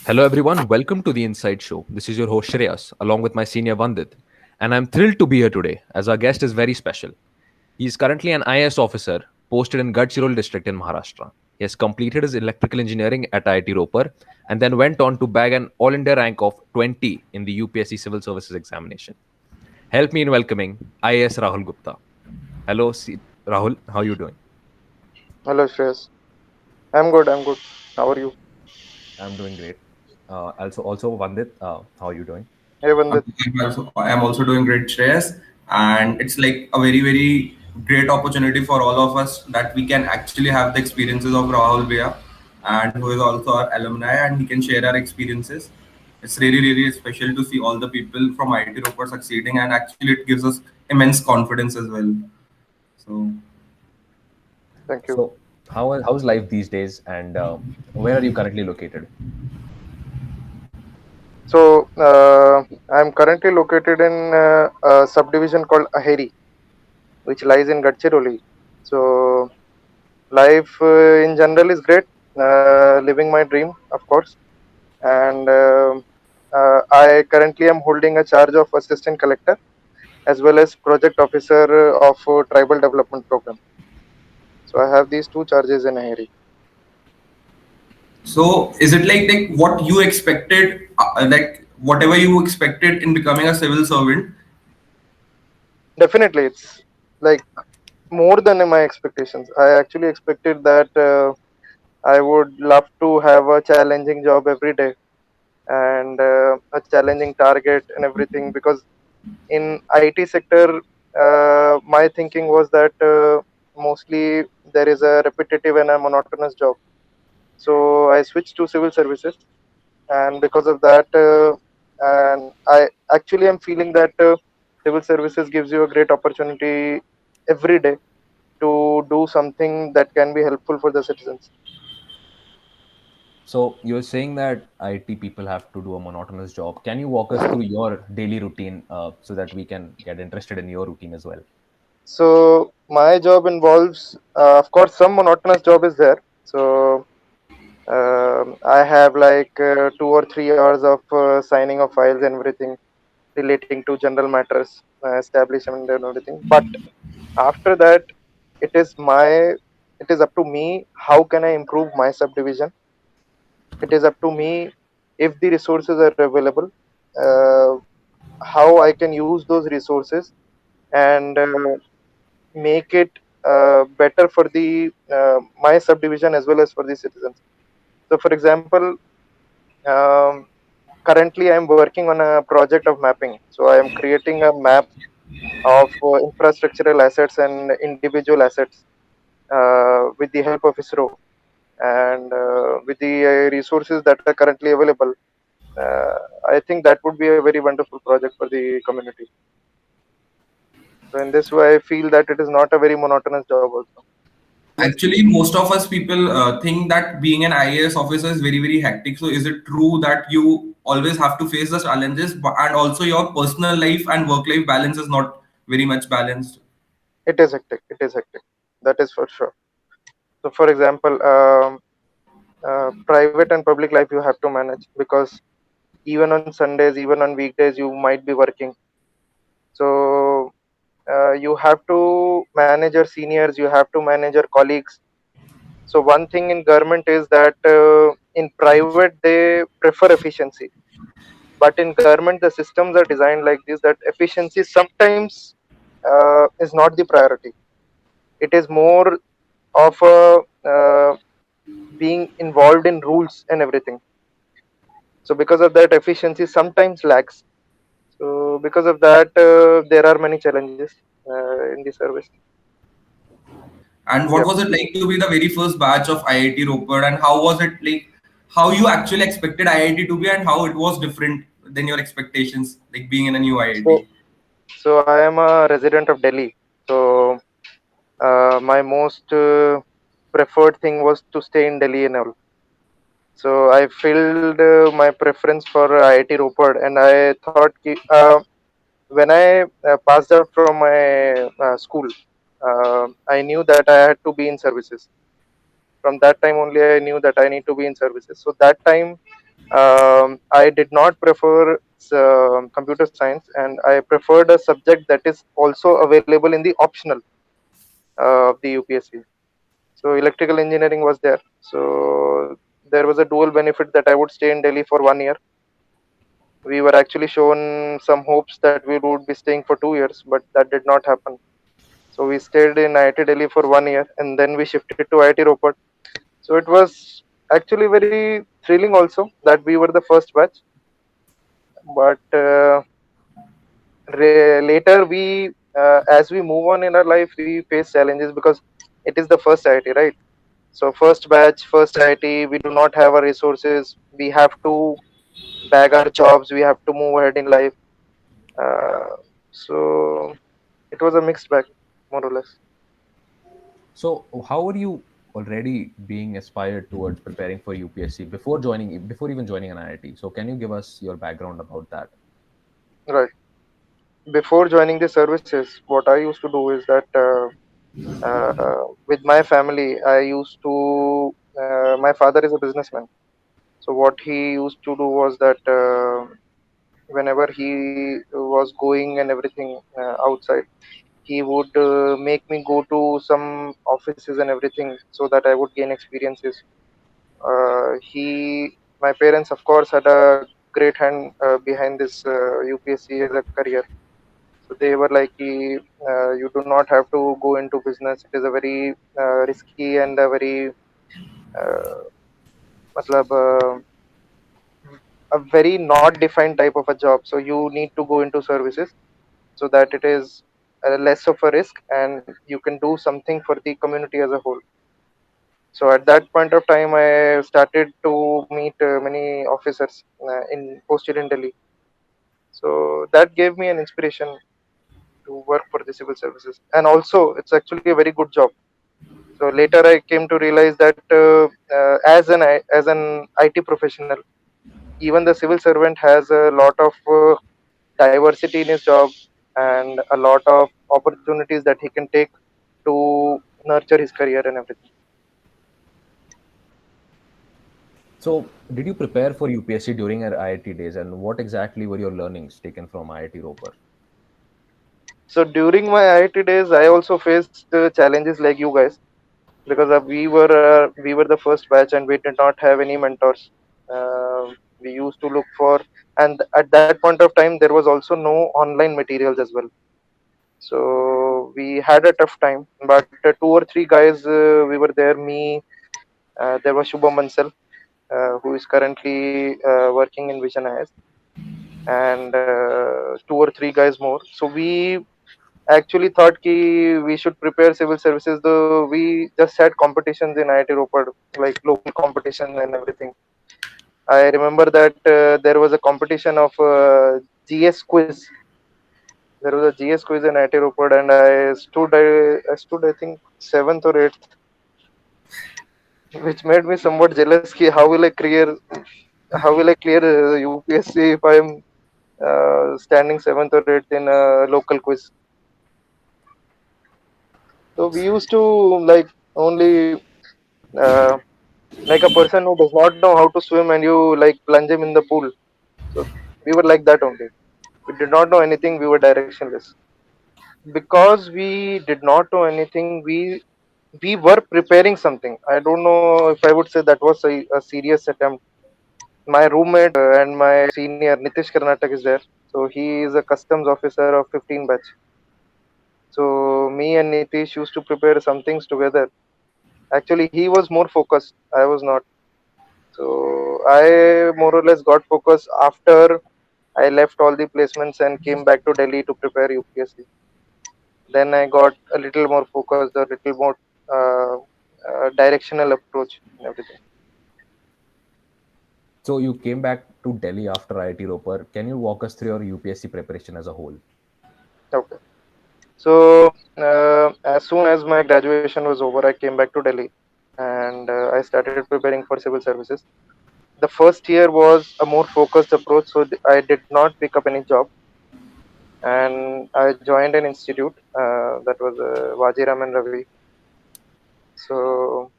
Hello, everyone. Welcome to the Inside Show. This is your host, Shreyas, along with my senior Vandit. And I'm thrilled to be here today, as our guest is very special. He is currently an IAS officer posted in Gadchiroli district in Maharashtra. He has completed his electrical engineering at IIT Ropar and then went on to bag an All India rank of 20 in the UPSC Civil Services examination. Help me in welcoming IAS Rahul Gupta. Hello, Rahul. How are you doing? Hello, Shreyas. I'm good. I'm good. How are you? I'm doing great. Also, Vandit, how are you doing? Hey, Vandit. I'm also doing great, Shreyas, and it's like a very great opportunity for all of us that we can actually have the experiences of Rahul Bhaiya, and who is also our alumni, and he can share our experiences. It's really special to see all the people from IIT Roper succeeding, and actually it gives us immense confidence as well. So Thank you. So, how's life these days, and where are you currently located? I'm currently located in a subdivision called Aheri, which lies in Gadchiroli. So, life in general is great. Living my dream, of course. And I currently am holding a charge of assistant collector as well as project officer of tribal development program. So, I have these two charges in Aheri. So is it like what you expected, like whatever you expected in becoming a civil servant? Definitely, it's like more than my expectations. I actually expected that I would love to have a challenging job every day and a challenging target and everything. Because in IT sector, my thinking was that mostly there is a repetitive and a monotonous job. So I switched to civil services, and because of that, and I actually am feeling that civil services gives you a great opportunity every day to do something that can be helpful for the citizens. So, you're saying that IT people have to do a monotonous job. Can you walk us through your daily routine so that we can get interested in your routine as well? So my job involves, of course, some monotonous job is there. So I have like 2 or 3 hours of signing of files and everything relating to general matters, establishment and everything. But after that, it is my, it is up to me. How can I improve my subdivision? It is up to me if the resources are available. Uh, how I can use those resources and make it better for the my subdivision as well as for the citizens. So, for example, um, currently I am working on a project of mapping. So, I am creating a map of infrastructural assets and individual assets with the help of ISRO and with the resources that are currently available. Uh, I think that would be a very wonderful project for the community. So, in this way, I feel that it is not a very monotonous job also. Actually, most of us people think that being an IAS officer is very hectic. So is it true that you always have to face the challenges, and also your personal life and work life balance is not very much balanced? It is hectic. It is hectic. That is for sure. So, for example, private and public life you have to manage because even on Sundays, even on weekdays, you might be working. So, you have to manage your seniors, you have to manage your colleagues. So, one thing in government is that in private they prefer efficiency, but in government the systems are designed like this that efficiency sometimes is not the priority. It is more of a being involved in rules and everything. So because of that, efficiency sometimes lacks. So because of that, there are many challenges in the service. And what Yep. was it like to be the very first batch of IIT Ropar, and how was it like? How you actually expected IIT to be, and how it was different than your expectations, like being in a new So IIT? so I am a resident of Delhi. So my most preferred thing was to stay in Delhi and all. So I filled my preference for IIT Ropar, and I thought when I passed out from my school, I knew that I had to be in services. From that time only, I knew that I need to be in services. So that time, I did not prefer computer science, and I preferred a subject that is also available in the optional of the UPSC. So electrical engineering was there. So there was a dual benefit that I would stay in Delhi for 1 year. We were actually shown some hopes that we would be staying for 2 years, but that did not happen. So we stayed in IIT Delhi for 1 year, and then we shifted to IIT Ropar. So it was actually very thrilling also that we were the first batch. But later as we move on in our life, we face challenges because it is the first IIT, right? So first batch, first IIT, we do not have our resources. We have to bag our jobs. We have to move ahead in life. So it was a mixed bag, more or less. So, how are you already being aspired towards preparing for UPSC before even joining an IIT? So, can you give us your background about that? Right. Before joining the services, what I used to do is that with my family, I used to. My father is a businessman, so what he used to do was that whenever he was going and everything outside, he would make me go to some offices and everything so that I would gain experiences. My parents, of course, had a great hand behind this UPSC as a career. So they were like, you do not have to go into business. It is a very risky and a very, uh, matlab, a very not defined type of a job. So you need to go into services so that it is less of a risk and you can do something for the community as a whole. So at that point of time, I started to meet many officers in posted in Delhi. So that gave me an inspiration to work for the civil services, and also it's actually a very good job. So later I came to realize that as an IT professional, even the civil servant has a lot of diversity in his job and a lot of opportunities that he can take to nurture his career and everything. So, did you prepare for UPSC during your IIT days, and what exactly were your learnings taken from IIT Roper? So during my IIT days, I also faced challenges like you guys because we were the first batch and we did not have any mentors. We used to look for, and at that point of time there was also no online materials as well. So we had a tough time. But two or three guys we were there. Me, there was Shubham Bansal, who is currently working in Vision IS, and two or three guys more. So we actually thought ki we should prepare civil services, though we just had competitions in IIT Ropar, like local competition and everything. I remember that there was a competition of GS quiz. There was a GS quiz in IIT Ropar, and I stood, I think, seventh or eighth, which made me somewhat jealous. Ki how will I clear UPSC if I am standing seventh or eighth in a local quiz? So we used to like only uh, like a person who does not know how to swim and you like plunge him in the pool. So we were like that only. We did not know anything. We were directionless because we did not know anything. We were preparing something. I don't know if I would say that was a serious attempt. My roommate and my senior Nitish Karnatak is there. So he is a customs officer of 15 batch. So me and Nitish used to prepare some things together. Actually, he was more focused. I was not. So I more or less got focused after I left all the placements and came back to Delhi to prepare UPSC. Then I got a little more focused, a little more uh, directional approach and everything. So, you came back to Delhi after IIT Roper. Can you walk us through your UPSC preparation as a whole? Okay. So as soon as my graduation was over, I came back to Delhi and I started preparing for civil services. The first year was a more focused approach, so I did not pick up any job, and I joined an institute that was Vajiram and Ravi. So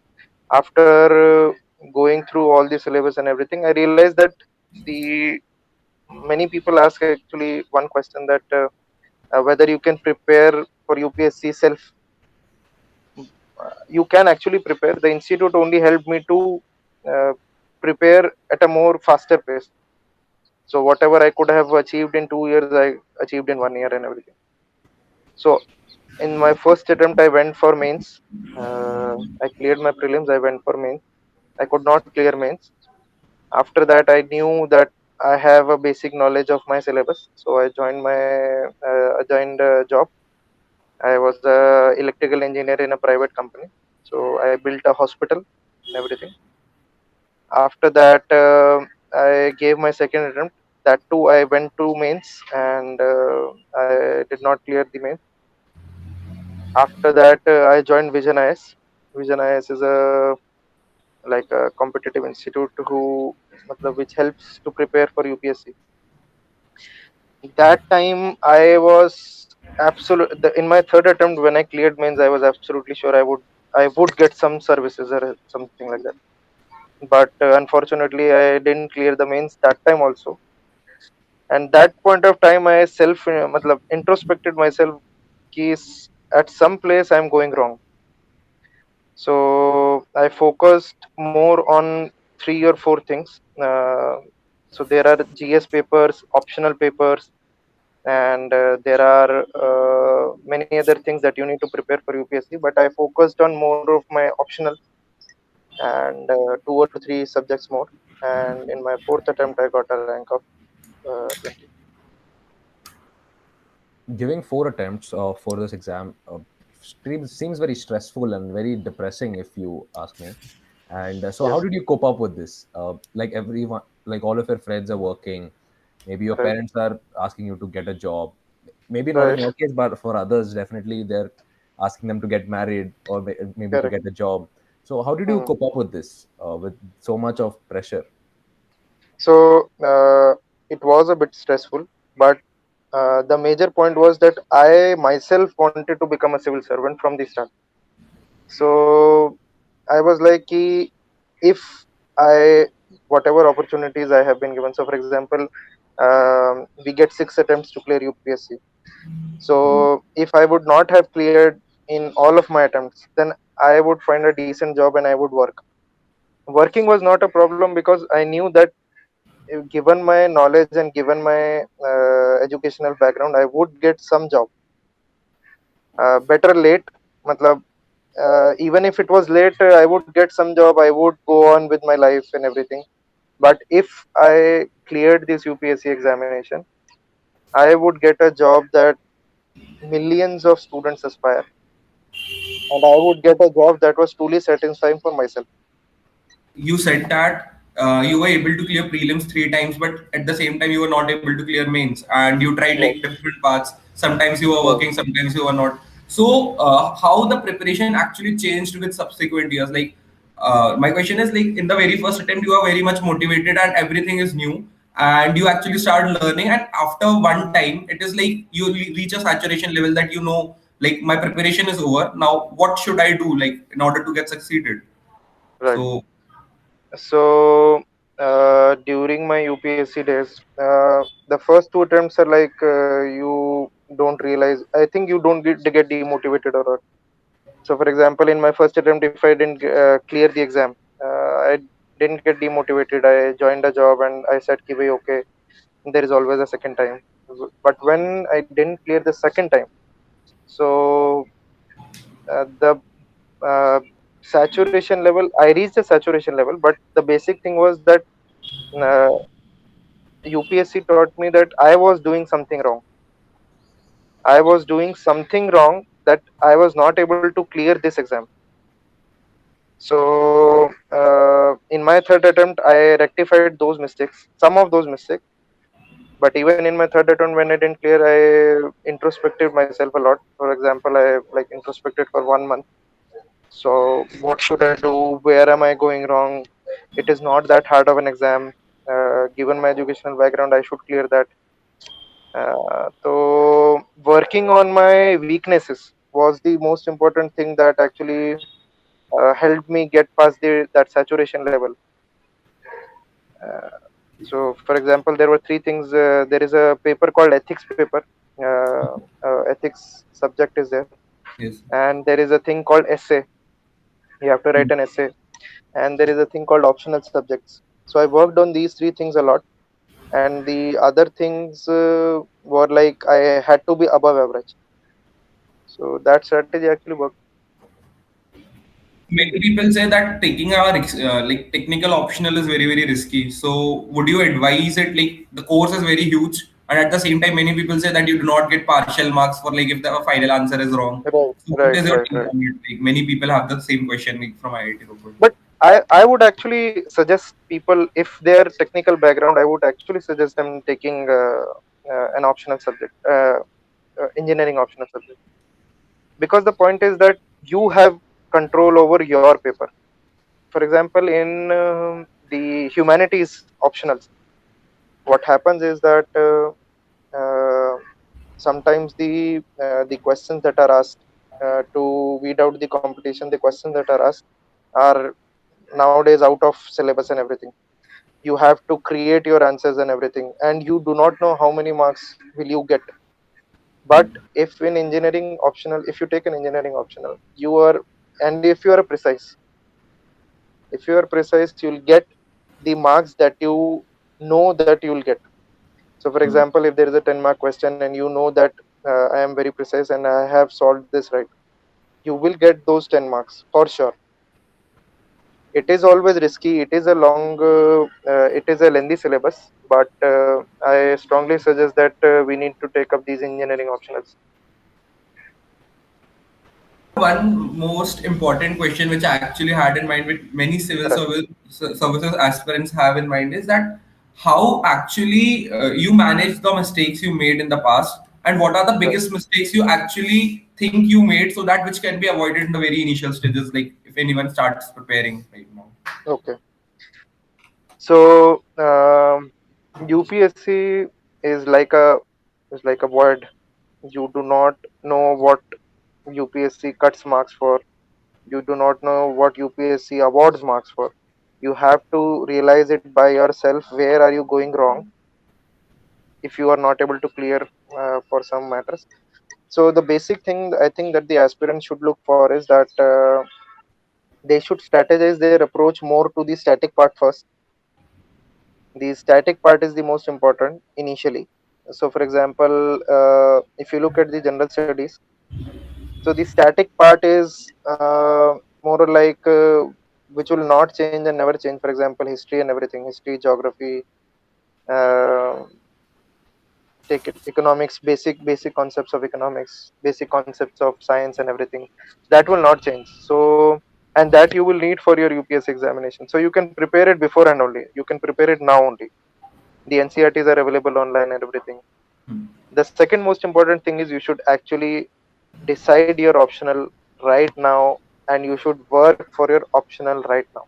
after going through all the syllabus and everything, I realized that the many people ask actually one question that whether you can prepare for UPSC self. You can actually prepare. The institute only helped me to uh, prepare at a more faster pace. So whatever I could have achieved in 2 years, I achieved in 1 year and everything. So in my first attempt, I went for mains. I cleared my prelims. I went for mains. I could not clear mains. After that, I knew that I have a basic knowledge of my syllabus. So I joined a job. I was a electrical engineer in a private company. So I built a hospital and everything. After that, I gave my second attempt. That too, I went to mains and I did not clear the mains. After that, I joined Vision IS. Vision IS is a like a competitive institute which helps to prepare for UPSC. That time, I was in my third attempt when I cleared mains. I was absolutely sure I would get some services or something like that. But unfortunately, I didn't clear the mains that time also. And that point of time, I introspected myself. Ki at some place I'm going wrong. So I focused more on 3 or 4 things. So there are GS papers, optional papers, and there are many other things that you need to prepare for UPSC. But I focused on more of my optional and 2 or 3 subjects more. And in my fourth attempt, I got a rank of 20. Giving 4 attempts for this exam seems very stressful and very depressing, if you ask me. And so, how Yes, did you cope up with this? Like everyone, like all of your friends are working. Maybe your right, parents are asking you to get a job. Maybe not in right, your case, but for others, definitely they're asking them to get married or maybe to correct. get a job. So, how did you Hmm. cope up with this, with so much of pressure? So it was a bit stressful, but the major point was that I myself wanted to become a civil servant from the start. So I was like, if I whatever opportunities I have been given. So, for example, we get 6 attempts to clear UPSC. So, if I would not have cleared in all of my attempts, then I would find a decent job and I would work. Working was not a problem because I knew that given my knowledge and given my educational background, I would get some job. Better late, matlab, even if it was late, I would get some job. I would go on with my life and everything. But if I cleared this UPSC examination, I would get a job that millions of students aspire, and I would get a job that was truly satisfying for myself. You said that you were able to clear prelims 3 times, but at the same time you were not able to clear mains, and you tried Right. like different paths. Sometimes you were Right. working, sometimes you were not. So how the preparation actually changed with subsequent years? Like my question is, like, in the very first attempt you are very much motivated and everything is new, and you actually start learning, and after one time it is like you reach a saturation level that you know, like, my preparation is over. Now what should I do, like, in order to get succeeded? Right. So So during my UPSC days, the first 2 attempts are like you don't realize. I think you don't get demotivated or what. So, for example, in my first attempt, if I didn't clear the exam, I didn't get demotivated. I joined a job and I said, "Ki bhai, okay, there is always a second time." But when I didn't clear the second time, so the uh, saturation level, I reached a saturation level. But the basic thing was that uh, UPSC taught me that I was doing something wrong. I was doing something wrong that I was not able to clear this exam. So in my third attempt, I rectified those mistakes, some of those mistakes. But even in my third attempt, when I didn't clear, I introspected myself a lot. For example, I like introspected for 1 month. So what should I do? Where am I going wrong? It is not that hard of an exam. Given my educational background, I should clear that. So working on my weaknesses was the most important thing that actually helped me get past that saturation level. Uh, so, for example, there were three things. There is a paper called ethics paper. Ethics subject is there, Yes. and there is a thing called essay. You have to write an essay, and there is a thing called optional subjects. So I worked on these three things a lot, and the other things were like I had to be above average. So that strategy actually worked. Many people say that taking our like technical optional is very very risky. So would you advise it? Like the course is very huge, and at the same time, many people say that you do not get partial marks for like if the final answer is wrong. Right, So what right, is your right, take right. on it? Like many people have the same question like, from IIT Rohit. But I would actually suggest people, if they are technical background, I would actually suggest them taking an optional subject, engineering optional subject, because the point is that you have control over your paper. For example, in the humanities optionals, what happens is that sometimes the questions that are asked to weed out the competition, the questions that are asked are nowadays out of syllabus and everything. You have to create your answers and everything, and you do not know how many marks will you get. But if in engineering optional, if you take an engineering optional, you are, and if you are precise, if you are precise, you'll get the marks that you know that you'll get. So for example, if there is a 10-mark question and you know that I am very precise and I have solved this right, you will get those 10 marks for sure. It is always risky, it is a long it is a lengthy syllabus, but I strongly suggest that we need to take up these engineering optionals. One most important question which I actually had in mind, with many civil Right. services aspirants have in mind, is that how actually you manage the mistakes you made in the past, and what are the Right. biggest mistakes you actually think you made, so that which can be avoided in the very initial stages, like if anyone starts preparing right now. Okay. So UPSC is like a word. You do not know what UPSC cuts marks for. You do not know what UPSC awards marks for. You have to realize it by yourself. Where are you going wrong if you are not able to clear for some matters? So the basic thing I think that the aspirant should look for is that they should strategize their approach more to the static part first. The static part is the most important initially. So for example, if you look at the general studies, so the static part is more like which will not change and never change. For example, history and everything, history, geography, uh, take it, economics, basic concepts of economics, basic concepts of science and everything. That will not change. So, and that you will need for your UPS examination. So you can prepare it beforehand only. You can prepare it now only. The NCRTs are available online and everything. The second most important thing is you should actually decide your optional right now, and you should work for your optional right now,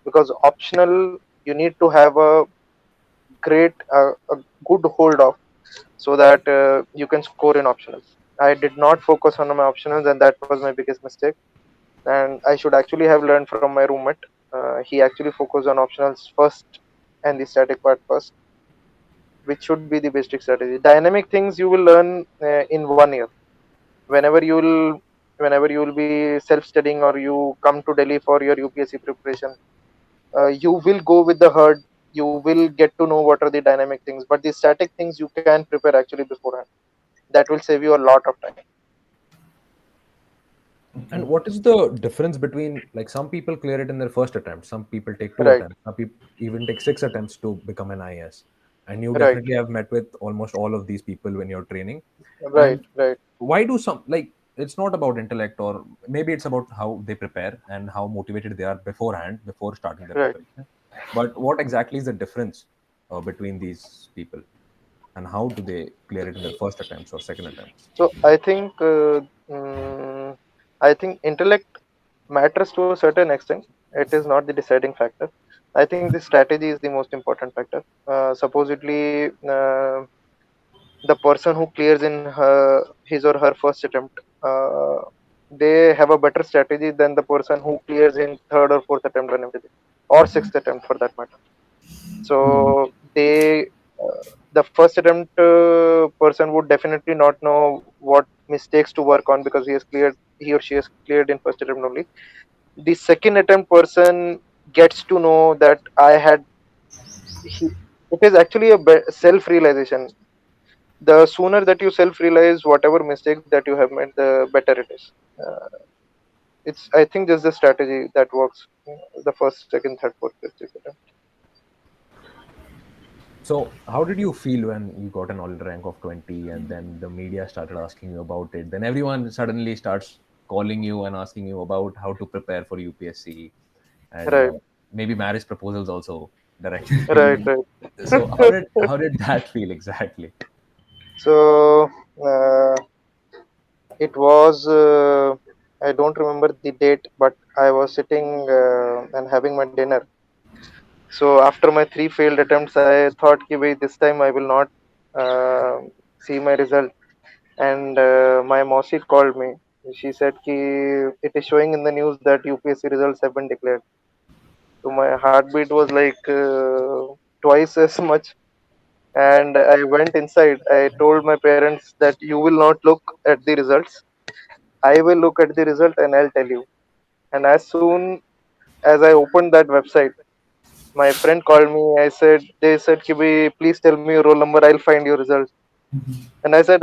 because optional you need to have a good hold of, so that you can score in optionals. I did not focus on my optionals, and that was my biggest mistake, and I should actually have learned from my roommate. He actually focused on optionals first and the static part first, which should be the basic strategy. Dynamic things you will learn in 1 year. Whenever you will be self studying, or you come to Delhi for your UPSC preparation, you will go with the herd. You will get to know what are the dynamic things, but the static things you can prepare actually beforehand. That will save you a lot of time. And what is the difference between, like, some people clear it in their first attempt, some people take two Right, attempts, some people even take 6 attempts to become an IS. And you right, definitely have met with almost all of these people when you're training. right, And right, why do some, like, it's not about intellect, or maybe it's about how they prepare and how motivated they are beforehand before starting their right. preparation. But what exactly is the difference between these people, and how do they clear it in their first attempts or second attempts? So mm, I think intellect matters to a certain extent. It is not the deciding factor. I think the strategy is the most important factor. Supposedly, the person who clears in his or her first attempt, uh, they have a better strategy than the person who clears in third or fourth attempt and everything, or sixth attempt for that matter. So they, the first attempt person would definitely not know what mistakes to work on because he or she has cleared in first attempt only. The second attempt person gets to know that it is actually a self realization. The sooner that you self realize whatever mistakes that you have made, the better it is. Uh, it's, I think, just the strategy that works. The first, second, third, fourth, fifth, sixth attempt. So, how did you feel when you got an all rank of 20 and then the media started asking you about it? Then everyone suddenly starts calling you and asking you about how to prepare for UPSC and Right, maybe marriage proposals also directed to right, you. right. So, how did that feel exactly? So it was, I don't remember the date, but I was sitting and having my dinner. So after my three failed attempts, I thought, "Ki, bhai, this time I will not uh, see my result." And my Mosi called me. She said, "Ki, it is showing in the news that UPSC results have been declared." So my heartbeat was like twice as much. And I went inside. I told my parents that you will not look at the results. I will look at the result and I'll tell you. And as soon as I opened that website, my friend called me. They said, "Ki, bhai, please tell me your roll number. I'll find your result." And I said,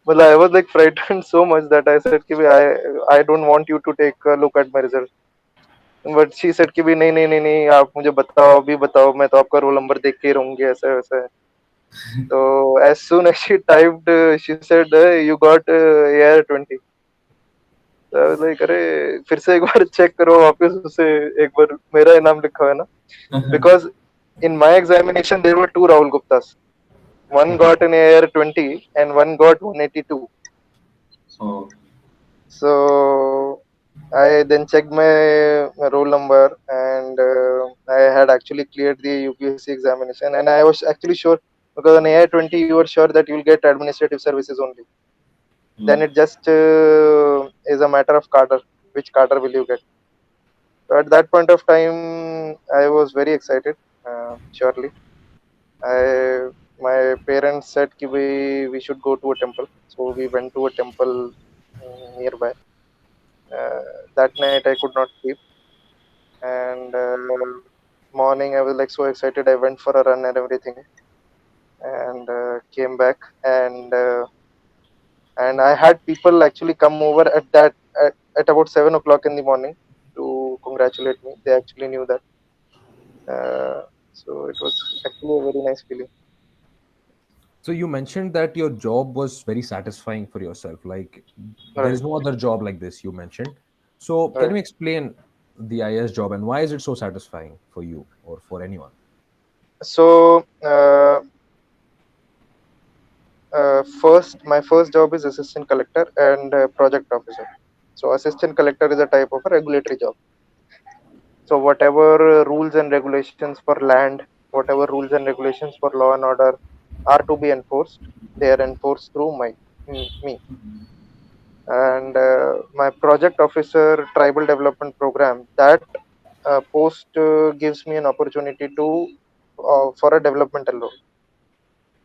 well, I was like frightened so much that I said, "Ki, bhai, I don't want you to take a look at my result." But she said, "कि भी नहीं नहीं नहीं नहीं आप मुझे बताओ अभी बताओ मैं तो आपका रोल नंबर देख के ही रहूंगी ऐसा वैसा है." So as soon as she typed, she said, "You got AR 20." So I was like, "अरे फिर से एक बार चेक करो वापस उसे एक बार मेरा ही नाम लिखा है ना." Because in my examination there were two Rahul Guptas. One Okay. got an AR 20 and one got 182. Oh. So I then checked my roll number, and I had actually cleared the UPSC examination, and I was actually sure because on AI 20 you are sure that you will get administrative services only. Then it just is a matter of cadre. Which cadre will you get? So at that point of time, I was very excited. Surely, I my parents said कि we should go to a temple. So we went to a temple nearby. Uh, that night I could not sleep, and morning I was like so excited. I went for a run and everything, and came back, and I had people actually come over at about 7 o'clock in the morning to congratulate me. They actually knew that, so it was actually a very nice feeling. So you mentioned that your job was very satisfying for yourself. Like there Right, is no other job like this, you mentioned. So can right. you explain the IS job and why is it so satisfying for you or for anyone? So my first job is assistant collector and project officer. So assistant collector is a type of a regulatory job. So whatever rules and regulations for land, whatever rules and regulations for law and order are to be enforced, they are enforced through me. And my project officer tribal development program, that post gives me an opportunity to for a developmental role.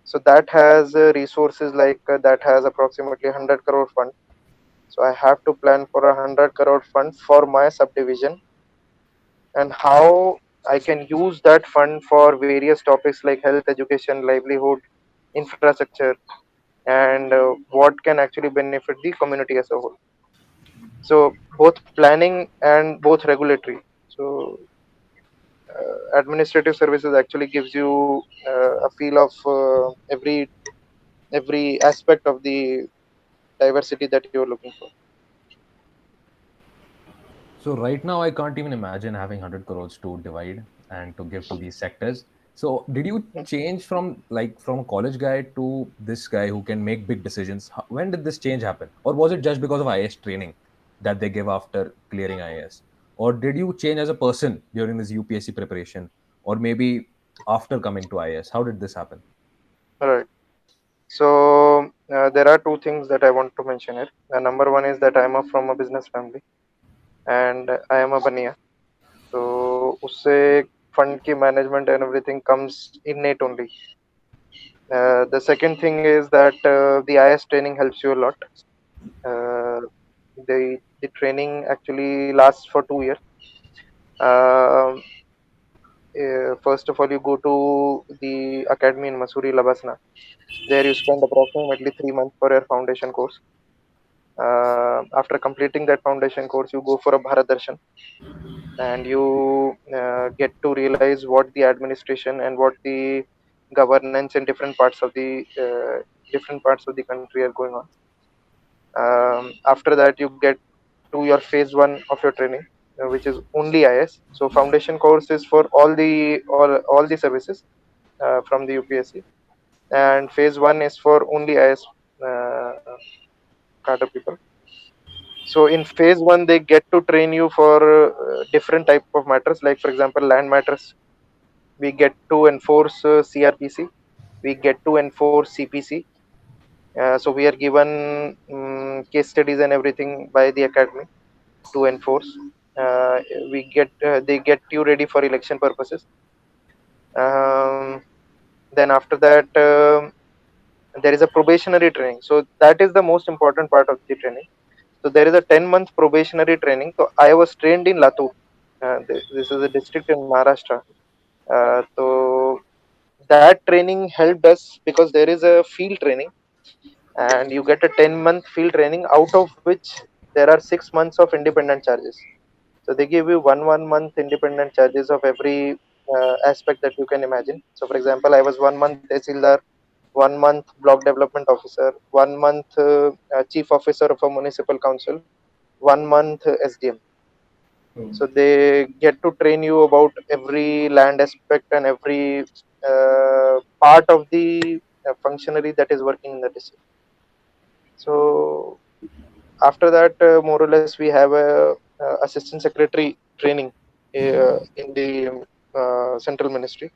So that has resources like that has approximately 100 crore fund. So I have to plan for 100 crore fund for my subdivision, and how I can use that fund for various topics like health, education, livelihood, infrastructure, and what can actually benefit the community as a whole. So both planning and both regulatory. So administrative services actually gives you a feel of every aspect of the diversity that you're looking for. So right now I can't even imagine having 100 crores to divide and to give to these sectors. So did you change from like from a college guy to this guy who can make big decisions? When did this change happen? Or was it just because of IAS training that they give after clearing IAS? Or did you change as a person during this UPSC preparation or maybe after coming to IAS? How did this happen? All right. So there are two things that I want to mention here. Number one is that I am from a business family and I am a baniya. So usse fund ki management and everything comes innate only. The second thing is that the IS training helps you a lot. Uh, the training actually lasts for 2 years. Um First of all, you go to the academy in Masuri, Labasna. There you spend approximately 3 months for your foundation course. After completing that foundation course, you go for a Bharat Darshan, and you get to realize what the administration and what the governance in different parts of the country are going on. After that, you get to your phase one of your training, which is only IS. So foundation course is for all the services from the UPSC, and phase one is for only IS uh, cadre people. So in phase one, they get to train you for different type of matters, like for example, land matters. We get to enforce CRPC. We get to enforce CPC. So we are given case studies and everything by the academy to enforce. Uh, they get you ready for election purposes. Um, then after that, there is a probationary training. So that is the most important part of the training. So there is a 10-month probationary training. So I was trained in Latur. This is a district in Maharashtra. So that training helped us because there is a field training, and you get a 10-month field training, out of which there are 6 months of independent charges. So they give you one month independent charges of every aspect that you can imagine. So for example, I was 1 month Tehsildar, 1 month block development officer, 1 month chief officer of a municipal council, 1 month SDM. Oh. So they get to train you about every land aspect and every part of the functionary that is working in the district. So after that, more or less, we have a assistant secretary training in the central ministry.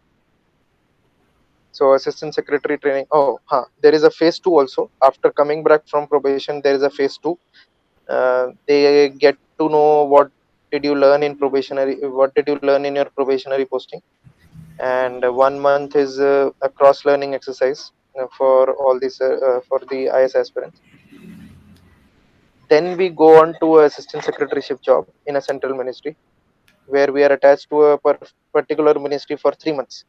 So assistant secretary training. Oh, there is a phase two also. After coming back from probation, there is a phase two. They get to know what did you learn in probationary, what did you learn in your probationary posting, and 1 month is a cross learning exercise for all these for the IS aspirants. Then we go on to a assistant secretaryship job in a central ministry, where we are attached to a particular ministry for 3 months,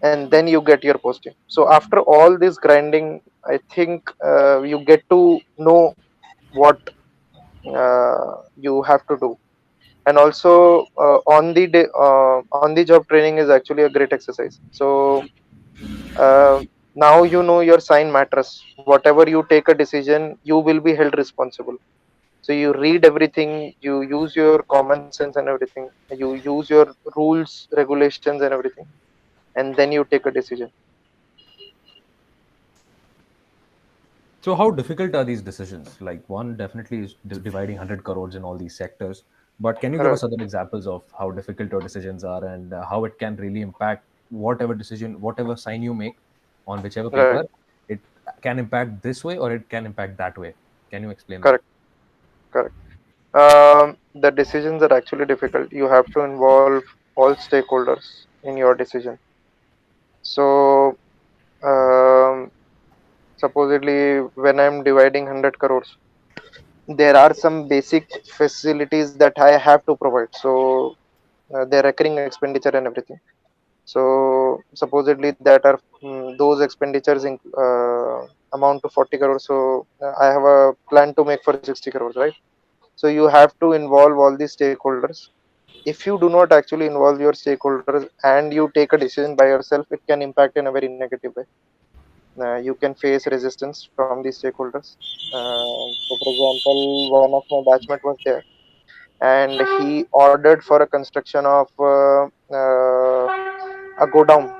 and then you get your posting. So after all this grinding, I think you get to know what you have to do. And also on the job training is actually a great exercise. So uh, now you know your sign matters. Whatever you take a decision, you will be held responsible. So you read everything, you use your common sense and everything, you use your rules, regulations and everything, and then you take a decision. So, how difficult are these decisions? Like, one definitely is dividing 100 crores in all these sectors. But can you give Right. us other examples of how difficult your decisions are and how it can really impact whatever decision, whatever sign you make on whichever Right. paper? It can impact this way or it can impact that way. Can you explain that? Correct. Correct. The decisions are actually difficult. You have to involve all stakeholders in your decision. So um, supposedly, when I'm dividing 100 crores, there are some basic facilities that I have to provide. So their recurring expenditure and everything. So supposedly that are those expenditures in amount to 40 crores. So I have a plan to make for 60 crores, right? So you have to involve all the stakeholders. If you do not actually involve your stakeholders and you take a decision by yourself, it can impact in a very negative way. You can face resistance from the stakeholders. So for example, one of my batchmate was there, and he ordered for a construction of a godown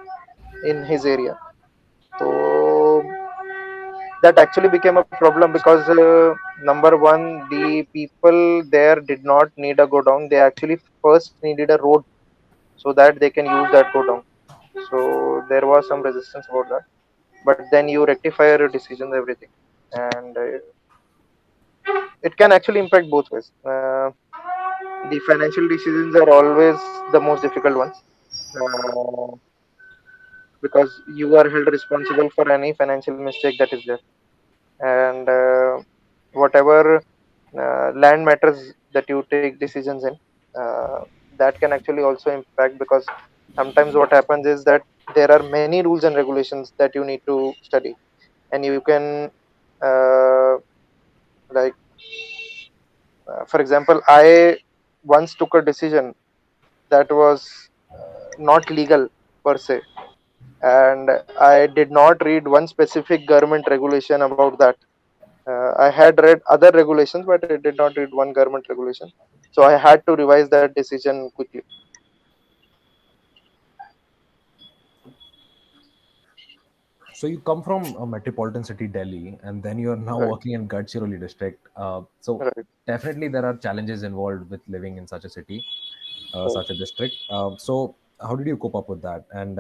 in his area. So that actually became a problem because number one, the people there did not need a godown. They actually first needed a road so that they can use that godown. So there was some resistance about that. but then you rectify your decisions, everything, and it can actually impact both ways. The financial decisions are always the most difficult ones, uh, because you are held responsible for any financial mistake that is there, and whatever land matters that you take decisions in, uh, that can actually also impact, because sometimes what happens is that there are many rules and regulations that you need to study, and you can uh, like for example, I once took a decision that was not legal per se, and I did not read one specific government regulation about that. I had read other regulations, but I did not read one government regulation, so I had to revise that decision quickly. So you come from a metropolitan city, Delhi, and then you are now Right, working in Gadchiroli district. So right, definitely there are challenges involved with living in such a city, right. such a district. So how did you cope up with that? And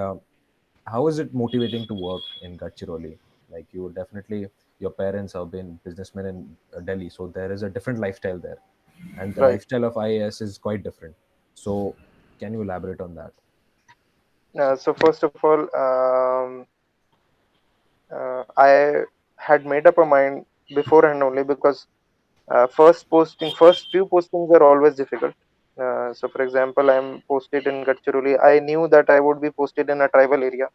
how is it motivating to work in Gadchiroli? Like you definitely, your parents have been businessmen in Delhi, so there is a different lifestyle there, and the Right. lifestyle of IAS is quite different. So can you elaborate on that? So first of all, I had made up a mind beforehand only, because first few postings are always difficult. So for example, I'm posted in Gadchiroli. I knew that I would be posted in a tribal area,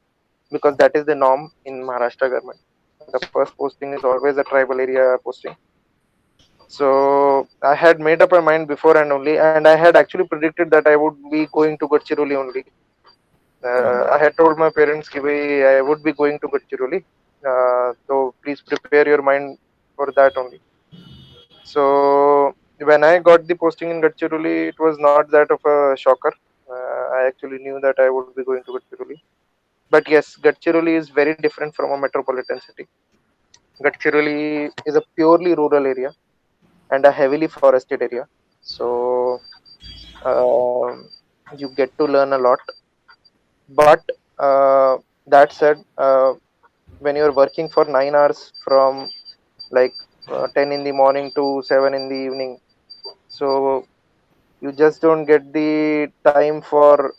because that is the norm in Maharashtra government. The first posting is always a tribal area posting. So I had made up my mind beforehand only, and I had actually predicted that I would be going to Gadchiroli only. I had told my parents that I would be going to Gadchiroli, so please prepare your mind for that only. So when I got the posting in Gadchiroli, it was not that of a shocker. I actually knew that I would be going to Gadchiroli. But yes, Gadchiroli is very different from a metropolitan city. Gadchiroli is a purely rural area and a heavily forested area. So um, you get to learn a lot. But uh, that said, when you're working for 9 hours from like 10 in the morning to 7 in the evening, so you just don't get the time for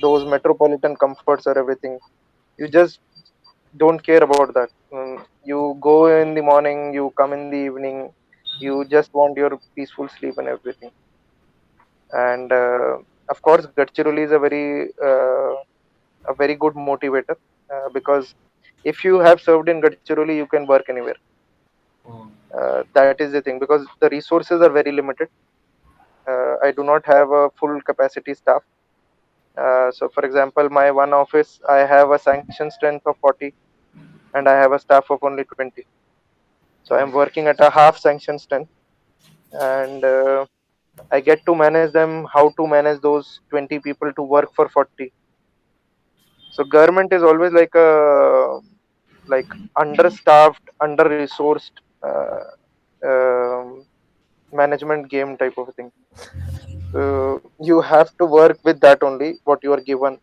those metropolitan comforts or everything. You just don't care about that. You go in the morning, you come in the evening, you just want your peaceful sleep and everything. And of course, Gadchiroli is a very good motivator, because if you have served in Gadchiroli, you can work anywhere. Oh, That is the thing, because the resources are very limited. I do not have a full capacity staff. So, for example, my one office, I have a sanction strength of 40, and I have a staff of only 20. So, I'm working at a half sanction strength, and I get to manage them, how to manage those 20 people to work for 40. So, government is always like understaffed, under resourced um management game type of thing. So, you have to work with that only, what you are given.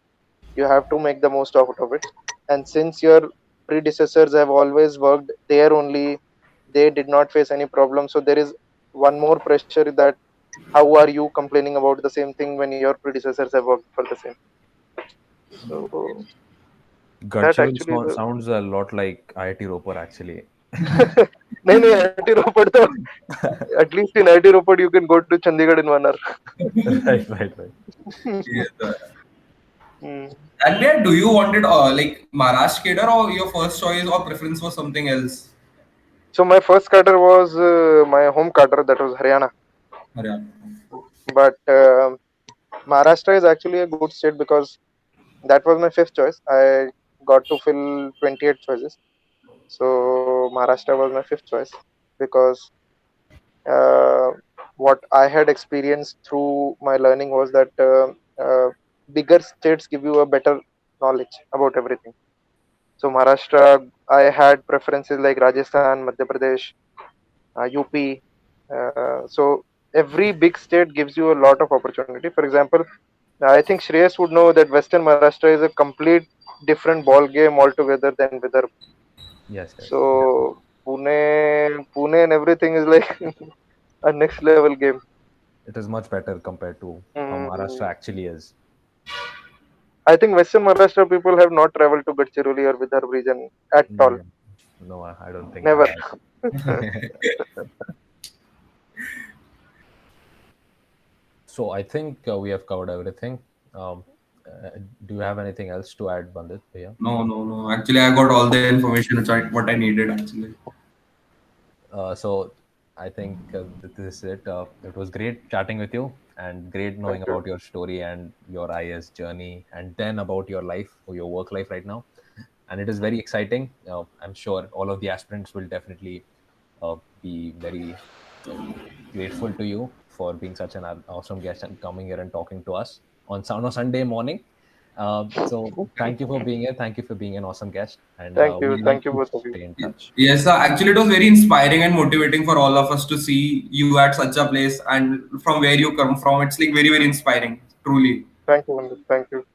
You have to make the most out of it. And since your predecessors have always worked there only, they did not face any problem, so there is one more pressure that how are you complaining about the same thing when your predecessors have worked for the same. So that Gadchiroli actually is sounds a lot like IIT Ropar actually. नहीं नहीं IIT रोपड़ तो at least in IIT Ropar you can go to Chandigarh in 1 hour. Right, right, right. yes, Hmm. and where do you want it, like Maharashtra cadre, or your first choice or preference was something else? So my first cadre was my home cadre, that was Haryana, Haryana. but Maharashtra is actually a good state, because that was my fifth choice. I got to fill 28 choices. So Maharashtra was my fifth choice, because uh, what I had experienced through my learning was that bigger states give you a better knowledge about everything. So Maharashtra, I had preferences like Rajasthan, Madhya Pradesh, UP. So every big state gives you a lot of opportunity. For example, I think Shreyas would know that Western Maharashtra is a complete different ball game altogether than Vidarbha. Yes, yes. So Pune and everything is like a next level game. It is much better compared to how Maharashtra Mm, actually is. I think Western Maharashtra people have not traveled to Gadchiroli or Vidarbha region at all. No, no, I don't think I Never. have. So I think we have covered everything. Um, do you have anything else to add, Bandit? Yeah. No. Actually, I got all the information what I needed actually. So I think this is it. It was great chatting with you and great knowing Thank you. about your story and your IS journey and then about your life or your work life right now. And it is very exciting. I'm sure all of the aspirants will definitely be very grateful to you for being such an awesome guest and coming here and talking to us on a Sunday morning. So thank you for being here. Thank you for being an awesome guest. And we Thank like you to both of you. stay in touch. Yes, actually, it was very inspiring and motivating for all of us to see you at such a place and from where you come from. It's like very, very inspiring, truly. Thank you, Vandit. Thank you.